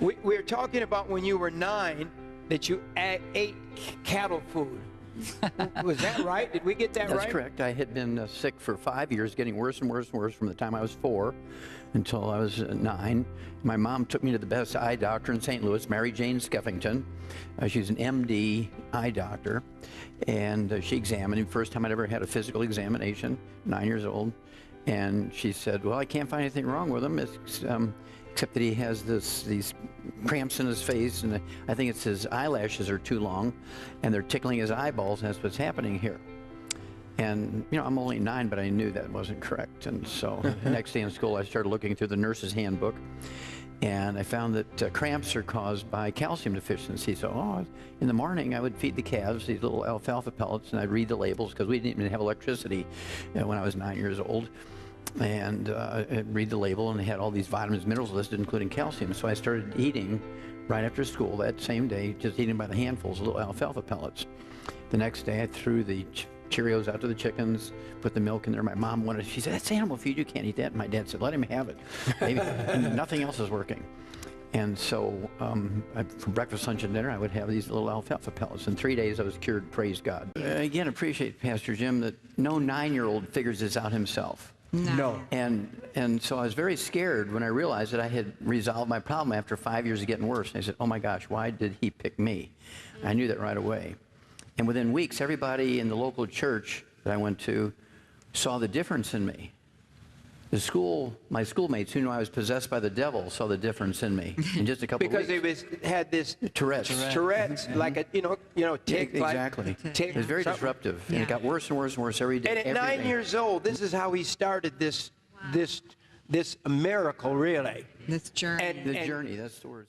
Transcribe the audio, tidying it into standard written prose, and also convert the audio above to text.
We were talking about when you were 9 that you ate cattle food. Was that right? Did we get that right? That's correct. I had been sick for 5 years, getting worse and worse and worse from the time I was 4 until I was 9. My mom took me to the best eye doctor in St. Louis, Mary Jane Skeffington. She's an MD eye doctor, and she examined me. First time I'd ever had a physical examination, 9 years old. And she said, well, I can't find anything wrong with him, except that he has these cramps in his face, and I think it's his eyelashes are too long, and they're tickling his eyeballs, and that's what's happening here. And, you know, I'm only 9, but I knew that wasn't correct. And so the next day in school, I started looking through the nurse's handbook, and I found that cramps are caused by calcium deficiency. So in the morning, I would feed the calves these little alfalfa pellets, and I'd read the labels, because we didn't even have electricity when I was 9 years old. And read the label, and they had all these vitamins, minerals listed, including calcium. So I started eating right after school that same day, just eating by the handfuls, little alfalfa pellets. The next day, I threw the Cheerios out to the chickens, put the milk in there. My mom wanted, she said, that's animal feed, you can't eat that. And my dad said, let him have it. Maybe, and nothing else is working. And so for breakfast, lunch, and dinner, I would have these little alfalfa pellets. In 3 days, I was cured, praise God. Again, appreciate, Pastor Jim, that no 9-year-old figures this out himself. No. And so I was very scared when I realized that I had resolved my problem after 5 years of getting worse. And I said, oh my gosh, why did he pick me? I knew that right away. And within weeks, everybody in the local church that I went to saw the difference in me. My schoolmates who knew I was possessed by the devil saw the difference in me in just a couple of weeks. Because he had this Tourette's, like a, you know, tic. Exactly. It was very disruptive, and it got worse and worse and worse every day. And at 9 years old, this is how he started this miracle, really. This journey. The journey, that's the word.